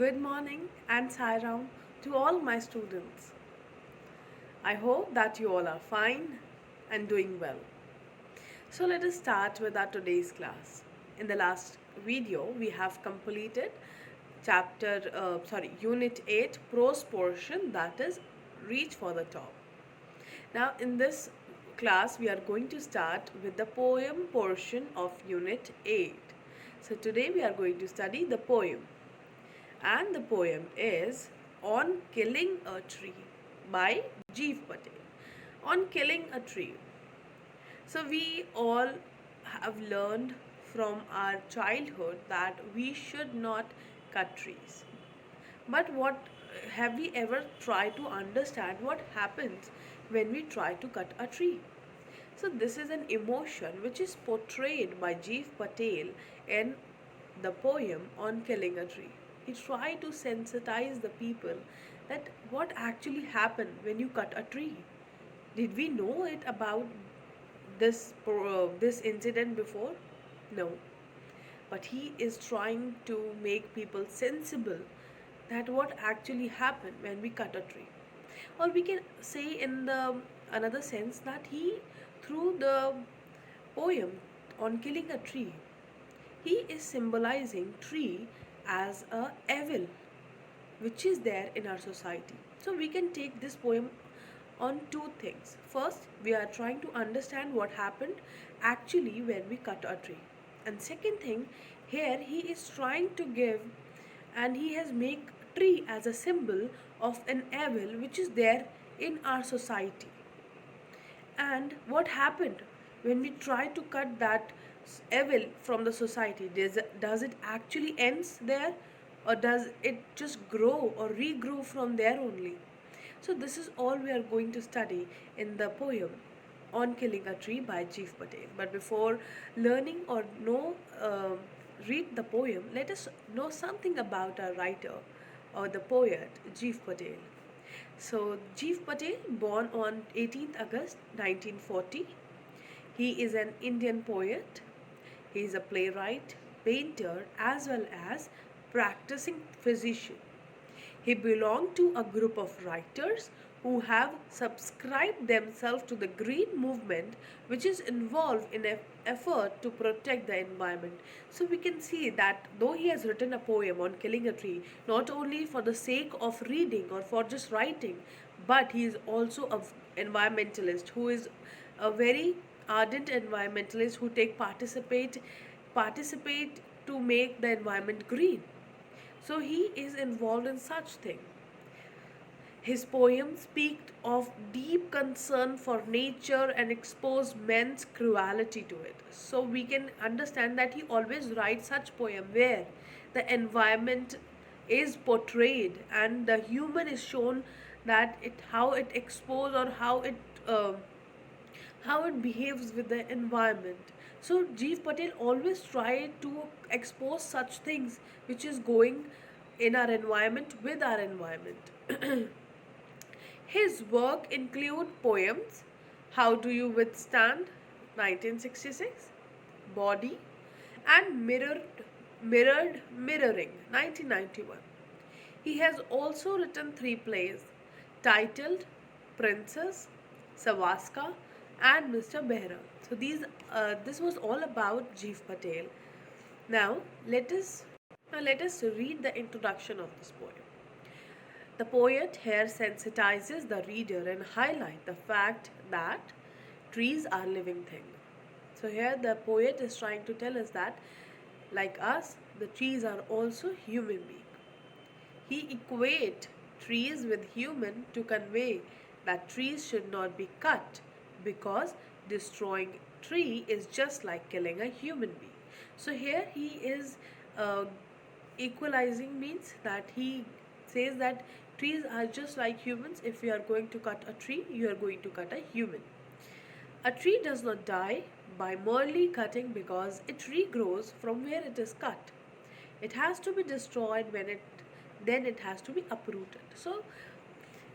Good morning and Sairam to all my students. I hope that you all are fine and doing well. So let us start with our today's class. In the last video, we have completed Unit 8 prose portion, that is Reach for the Top. Now in this class, we are going to start with the poem portion of Unit 8. So today we are going to study the poem, and the poem is On Killing a Tree by Jeev Patel. On killing a tree. So we all have learned from our childhood that we should not cut trees. But what have we ever tried to understand what happens when we try to cut a tree? So this is an emotion which is portrayed by Jeev Patel in the poem On Killing a Tree. He tried to sensitize the people that what actually happened when you cut a tree. Did we know it about this incident before? No. But he is trying to make people sensible that what actually happened when we cut a tree. Or we can say in the another sense that he, through the poem On Killing a Tree, he is symbolizing tree as a evil which is there in our society. So we can take this poem on two things. First, we are trying to understand what happened actually when we cut a tree. And second thing, here he is trying to give, and he has make tree as a symbol of an evil which is there in our society. And what happened when we try to cut that evil from the society? Does it actually ends there, or does it just grow or regrow from there only? So this is all we are going to study in the poem On Killing a Tree by Jeev Patel. But before learning or read the poem, let us know something about our writer or the poet Jeev Patel. So Jeev Patel, born on 18th August 1940, he is an Indian poet. He is a playwright, painter, as well as practicing physician. He belonged to a group of writers who have subscribed themselves to the green movement, which is involved in an effort to protect the environment. So we can see that though he has written a poem on killing a tree, not only for the sake of reading or for just writing, but he is also an environmentalist who is a very ardent environmentalist who participate to make the environment green. So he is involved in such thing. His poems speak of deep concern for nature and expose men's cruelty to it. So we can understand that he always writes such poem where the environment is portrayed and the human is shown that it how it expose or how it behaves with the environment. So Jeev Patel always tried to expose such things which is going in our environment with our environment. His work include poems How Do You Withstand 1966, Body, and Mirroring 1991. He has also written three plays titled Princess, Savaska, and Mr. Behra. So this was all about Jeev Patel. Now let us read the introduction of this poem. The poet here sensitizes the reader and highlight the fact that trees are living things. So here the poet is trying to tell us that like us, the trees are also human beings. He equate trees with human to convey that trees should not be cut because destroying tree is just like killing a human being. So here he is uh, equalizing, means that he says that trees are just like humans. If you are going to cut a tree, you are going to cut a human. A tree does not die by merely cutting because it regrows from where it is cut. It has to be destroyed then it has to be uprooted. So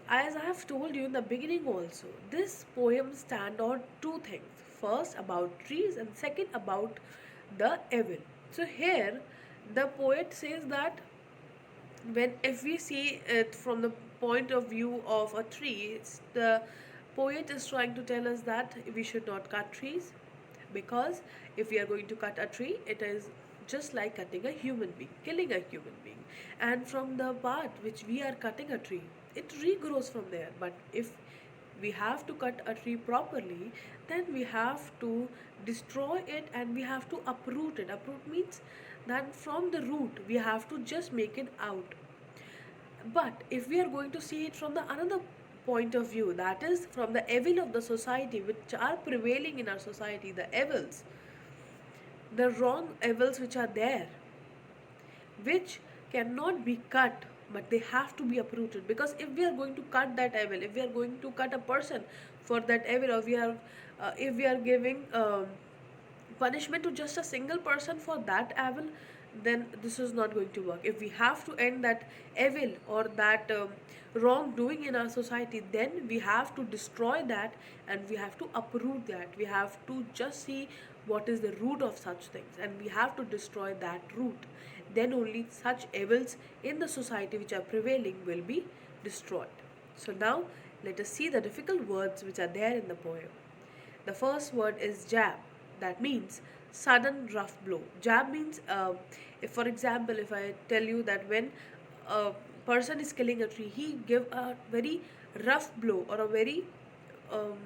as I have told you in the beginning also, this poem stand on two things. First about trees and second about the evil. So here the poet says that when if we see it from the point of view of a tree, the poet is trying to tell us that we should not cut trees, because if we are going to cut a tree, it is just like cutting a human being, killing a human being. And from the part which we are cutting a tree, it regrows from there. But if we have to cut a tree properly, then we have to destroy it and we have to uproot it. Uproot means that from the root we have to just make it out. But if we are going to see it from the another point of view, that is from the evil of the society which are prevailing in our society, the evils, the wrong evils which are there, which cannot be cut, but they have to be uprooted. Because if we are going to cut that evil, if we are going to cut a person for that evil, or we are if we are giving punishment to just a single person for that evil, then this is not going to work. If we have to end that evil or that wrongdoing in our society, then we have to destroy that and we have to uproot that. We have to just see what is the root of such things and we have to destroy that root. Then only such evils in the society which are prevailing will be destroyed. So now let us see the difficult words which are there in the poem. The first word is jab. That means sudden rough blow. Jab means, if for example, if I tell you that when a person is killing a tree, he give a very rough blow or a very um,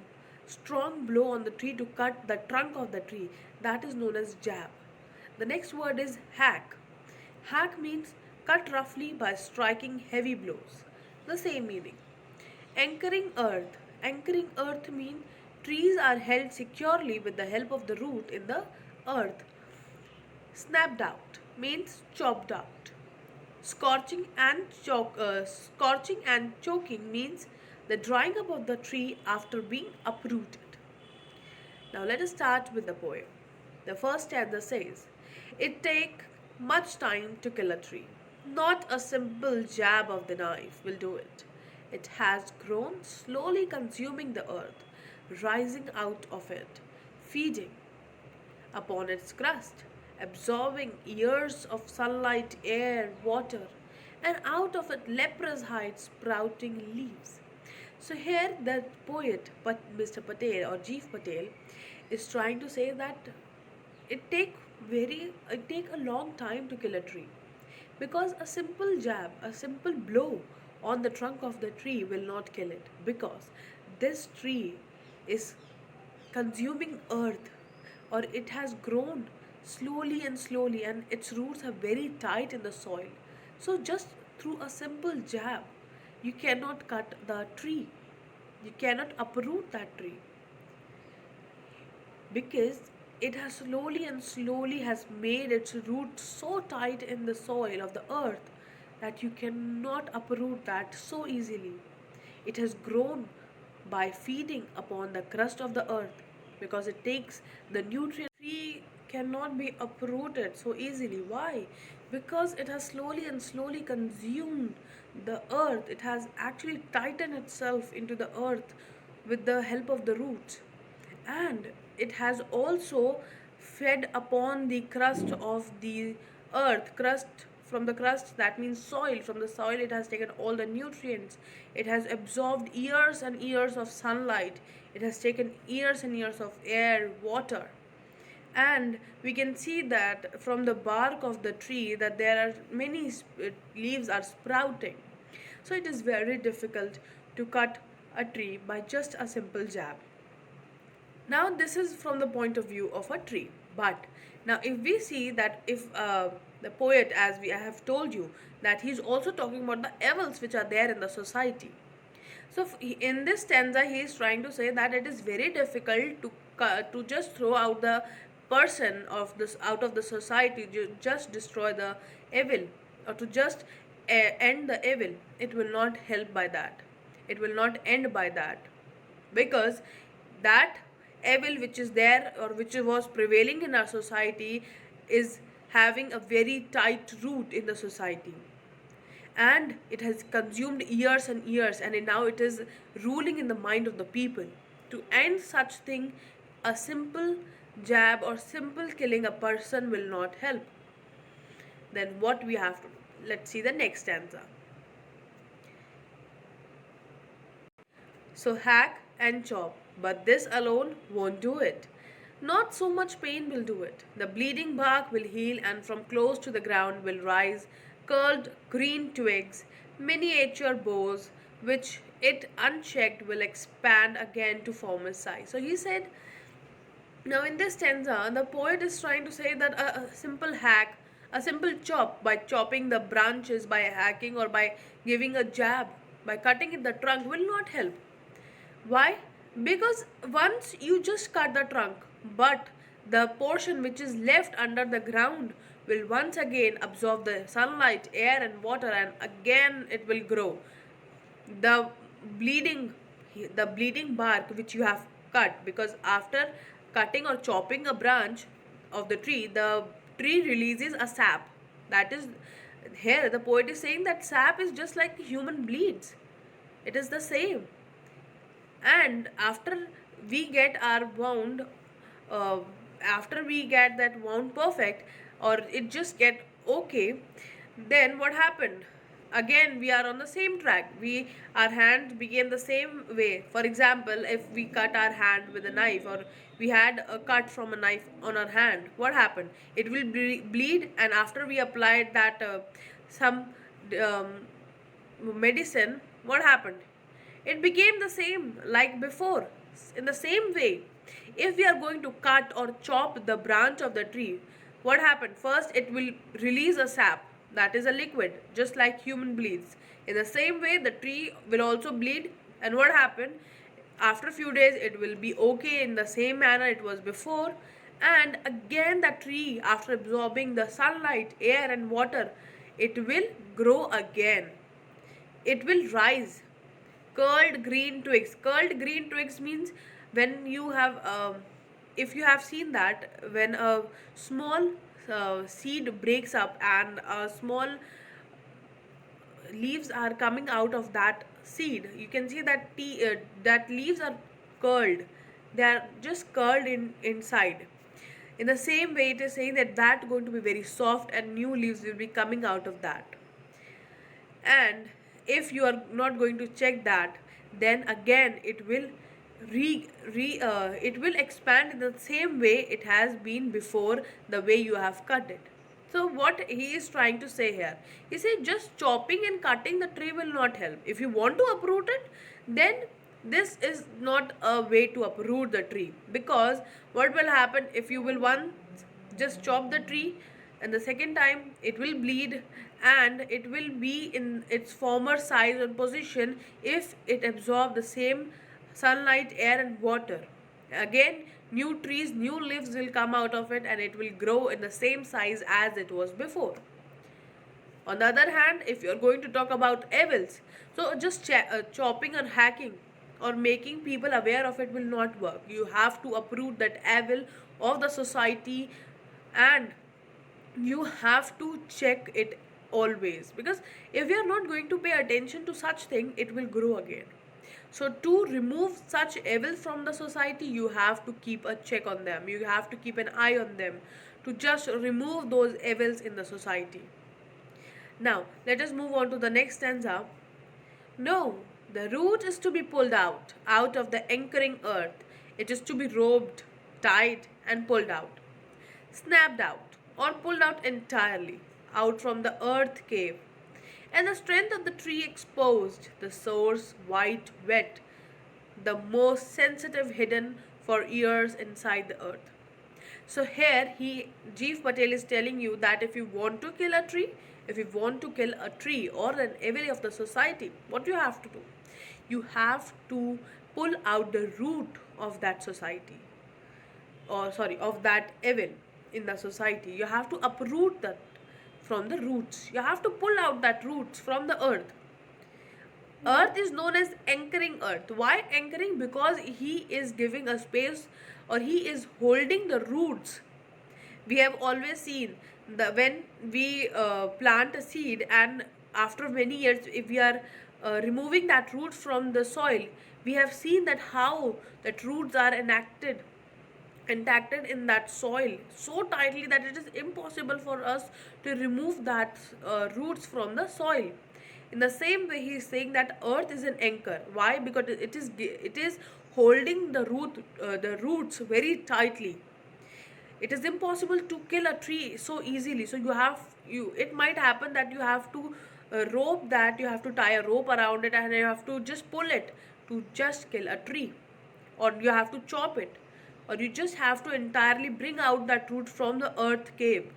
strong blow on the tree to cut the trunk of the tree. That is known as jab. The next word is hack. Hack means cut roughly by striking heavy blows. The same meaning. Anchoring earth. Anchoring earth means trees are held securely with the help of the root in the earth. Snapped out means chopped out. Scorching and choking means the drying up of the tree after being uprooted. Now let us start with the poem. The first stanza says, "It take much time to kill a tree. Not a simple jab of the knife will do it. It has grown, slowly consuming the earth, rising out of it, feeding upon its crust, absorbing years of sunlight, air, water, and out of it leprous hide sprouting leaves." So here the poet, Mr. Patel or Jeev Patel, is trying to say that it take a long time to kill a tree, because a simple jab, a simple blow on the trunk of the tree will not kill it, because this tree is consuming earth, or it has grown slowly and slowly and its roots are very tight in the soil. So just through a simple jab you cannot cut the tree, you cannot uproot that tree, because it has slowly and slowly has made its roots so tight in the soil of the earth that you cannot uproot that so easily. It has grown by feeding upon the crust of the earth, because it takes the nutrients. Tree cannot be uprooted so easily. Why? Because it has slowly and slowly consumed the earth. It has actually tightened itself into the earth with the help of the roots, and it has also fed upon the crust of the earth. Crust, from the crust, that means soil. From the soil it has taken all the nutrients. It has absorbed years and years of sunlight. It has taken years and years of air, water. And we can see that from the bark of the tree that there are many leaves are sprouting. So it is very difficult to cut a tree by just a simple jab. Now this is from the point of view of a tree. But now if we see that, if the poet, as I have told you, that he's also talking about the evils which are there in the society. So in this stanza he is trying to say that it is very difficult to just throw out the person of this out of the society, to just destroy the evil, or to just end the evil. It will not help by that, it will not end by that, because that evil which is there or which was prevailing in our society is having a very tight root in the society, and it has consumed years and years, and now it is ruling in the mind of the people. To end such thing, a simple jab or simple killing a person will not help. Then what we have to do? Let's see the next stanza. So hack and chop, but this alone won't do it. Not so much pain will do it. The bleeding bark will heal and from close to the ground will rise curled green twigs, miniature boughs, which it unchecked will expand again to form a size. So he said, now in this stanza, the poet is trying to say that a simple hack, a simple chop by chopping the branches, by hacking or by giving a jab, by cutting in the trunk will not help. Why? Because once you just cut the trunk, but the portion which is left under the ground will once again absorb the sunlight, air, and water, and again it will grow. The bleeding, the bleeding bark which you have cut, because after cutting or chopping a branch of the tree releases a sap. That is, here the poet is saying that sap is just like human bleeds. It is the same. And after we get our wound, uh, after we get that wound perfect, or it just get okay, then what happened? Again we are on the same track. Our hand became the same way. For example, if we cut our hand with a knife, or we had a cut from a knife on our hand, what happened? It will bleed, and after we applied that some um, medicine, what happened? It became the same like before. In the same way, if we are going to cut or chop the branch of the tree, what happened? First, it will release a sap, that is a liquid, just like human bleeds. In the same way, the tree will also bleed, and what happened? After a few days, it will be okay in the same manner it was before, and again the tree, after absorbing the sunlight, air, and water, it will grow again. It will rise. Curled green twigs. Curled green twigs means when you have, if you have seen that, when a small seed breaks up and a small leaves are coming out of that seed, you can see that that leaves are curled. They are just curled inside. In the same way, it is saying that that going to be very soft and new leaves will be coming out of that. And if you are not going to check that, then again it will it will expand in the same way it has been before, the way you have cut it. So what he is trying to say here, he said just chopping and cutting the tree will not help. If you want to uproot it, then this is not a way to uproot the tree, because what will happen if you will once just chop the tree, and the second time it will bleed, and it will be in its former size and position if it absorbs the same sunlight, air, and water. Again, new trees, new leaves will come out of it, and it will grow in the same size as it was before. On the other hand, if you're going to talk about evils, so just chopping or hacking or making people aware of it will not work. You have to uproot that evil of the society, and you have to check it always, because if you are not going to pay attention to such thing, it will grow again. So to remove such evil from the society, you have to keep a check on them, you have to keep an eye on them, to just remove those evils in the society. Now let us move on to the next stanza. No, the root is to be pulled out of the anchoring earth. It is to be roped, tied, and pulled out, snapped out, or pulled out entirely, out from the earth cave. And the strength of the tree exposed, the source white, wet, the most sensitive hidden for years inside the earth. So here Jeev Patel is telling you that if you want to kill a tree, if you want to kill a tree or an evil of the society, what you have to do? You have to pull out the root of that society, or sorry, of that evil in the society. You have to uproot that from the roots. You have to pull out that roots from the earth. Earth is known as anchoring earth. Why anchoring? Because he is giving a space, or he is holding the roots. We have always seen that when we plant a seed, and after many years, if we are removing that root from the soil, we have seen that how that roots are enacted enacted in that soil so tightly that it is impossible for us to remove that roots from the soil. In the same way, he is saying that earth is an anchor. Why? Because it is holding the roots very tightly. It is impossible to kill a tree so easily. So it might happen that you have to you have to tie a rope around it, and you have to just pull it to just kill a tree, or you have to chop it, or you just have to entirely bring out that root from the earth cave.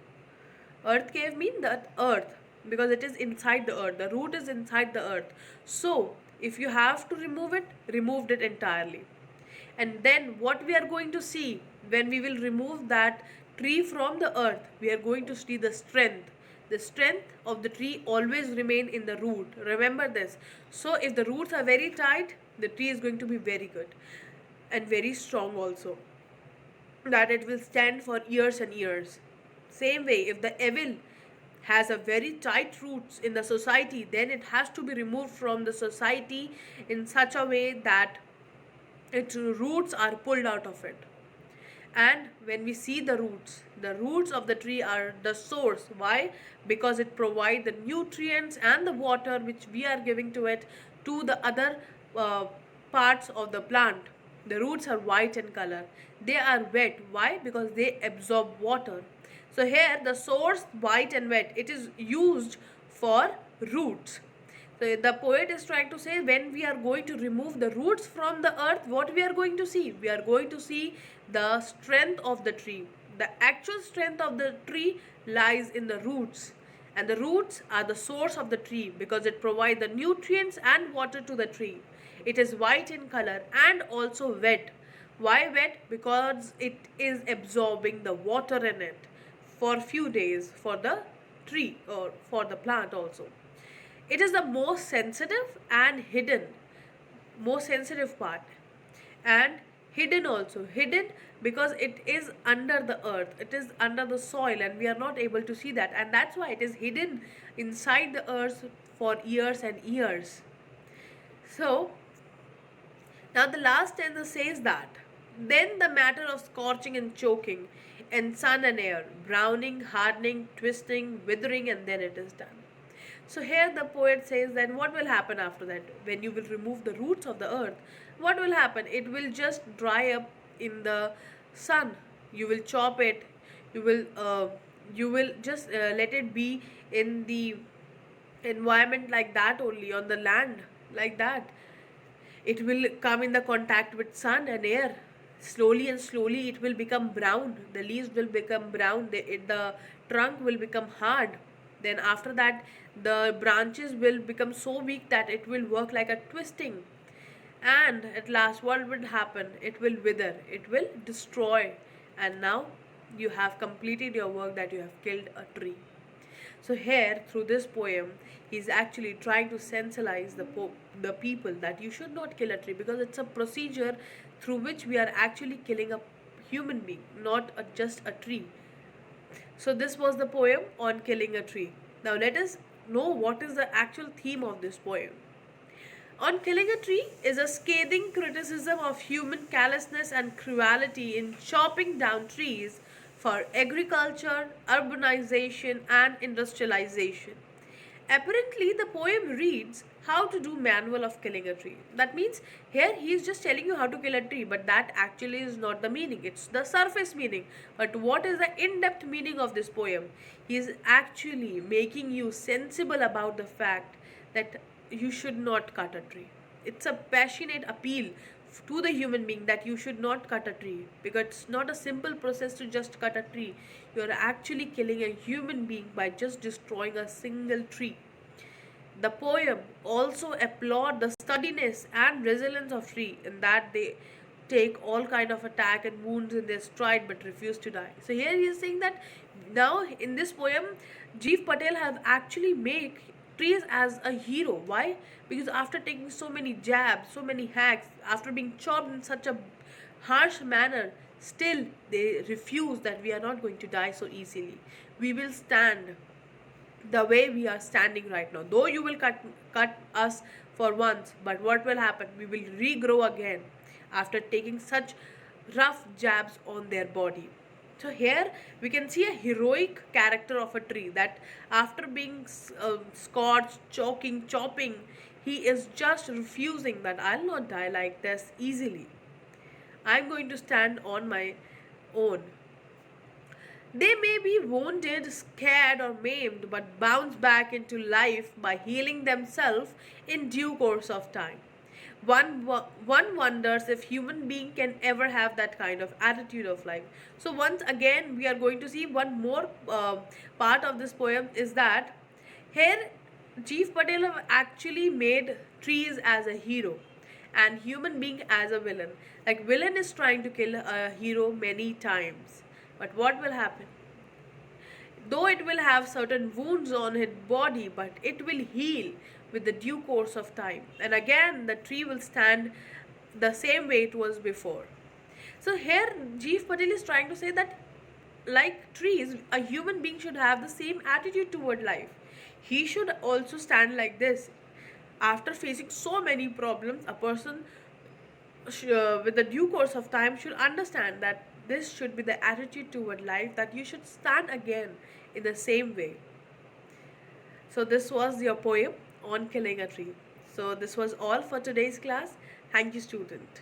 Earth cave means that earth, because it is inside the earth, the root is inside the earth. So if you have to remove it, removed it entirely. And then what we are going to see when we will remove that tree from the earth, we are going to see the strength of the tree always remain in the root. Remember this. So if the roots are very tight, the tree is going to be very good and very strong also, that it will stand for years and years. Same way, if the evil has a very tight roots in the society, then it has to be removed from the society in such a way that its roots are pulled out of it. And when we see the roots of the tree are the source. Why? Because it provides the nutrients and the water which we are giving to it to the other uh, parts of the plant. The roots are white in color. They are wet. Why? Because they absorb water. So here the source white and wet, it is used for roots. So the poet is trying to say, when we are going to remove the roots from the earth, what we are going to see? We are going to see the strength of the tree. The actual strength of the tree lies in the roots. And the roots are the source of the tree because it provides the nutrients and water to the tree. It is white in color and also wet. Why wet? Because it is absorbing the water in it for few days for the tree or for the plant also. It is the most sensitive and hidden, most sensitive part, and hidden also. Hidden because it is under the earth, it is under the soil, and we are not able to see that, and that's why it is hidden inside the earth for years and years. So now the last stanza says that, then the matter of scorching and choking, and sun and air, browning, hardening, twisting, withering, and then it is done. So here the poet says that what will happen after that? When you will remove the roots of the earth, what will happen? It will just dry up in the sun. You will chop it. You will just let it be in the environment like that only, on the land like that. It will come in the contact with sun and air. Slowly and slowly it will become brown. The leaves will become brown. The trunk will become hard. Then after that, the branches will become so weak that it will work like a twisting. And at last, what will happen? It will wither. It will destroy. And now you have completed your work, that you have killed a tree. So here, through this poem, he's actually trying to sensibilize the people that you should not kill a tree, because it's a procedure through which we are actually killing a human being, not just a tree. So this was the poem on killing a tree. Now let us know what is the actual theme of this poem. On Killing a Tree is a scathing criticism of human callousness and cruelty in chopping down trees for agriculture, urbanization, and industrialization. Apparently, the poem reads how to do manual of killing a tree. That means here he is just telling you how to kill a tree, but that actually is not the meaning. It's the surface meaning. But what is the in-depth meaning of this poem? He is actually making you sensible about the fact that you should not cut a tree. It's a passionate appeal to the human being that you should not cut a tree, because it's not a simple process to just cut a tree. You are actually killing a human being by just destroying a single tree. The poem also applaud the sturdiness and resilience of tree, in that they take all kind of attack and wounds in their stride but refuse to die. So here he is saying that now in this poem, Jeev Patel have actually made trees as a hero. Why? Because after taking so many jabs, so many hacks, after being chopped in such a harsh manner, still they refuse that we are not going to die so easily. We will stand the way we are standing right now. Though you will cut us for once, but what will happen? We will regrow again after taking such rough jabs on their body. So here we can see a heroic character of a tree that after being scorched, choking, chopping, he is just refusing that I'll not die like this easily. I'm going to stand on my own. They may be wounded, scared, or maimed, but bounce back into life by healing themselves in due course of time. One wonders if human being can ever have that kind of attitude of life. So once again, we are going to see one more part of this poem is that here Chief Patel have actually made trees as a hero and human being as a villain. Like villain is trying to kill a hero many times, but what will happen? Though it will have certain wounds on its body, but it will heal with the due course of time. And again, the tree will stand the same way it was before. So here, Jeev Patel is trying to say that, like trees, a human being should have the same attitude toward life. He should also stand like this. After facing so many problems, a person with the due course of time should understand that this should be the attitude toward life, that you should stand again in the same way. So this was your poem on killing a tree. So this was all for today's class. Thank you, student.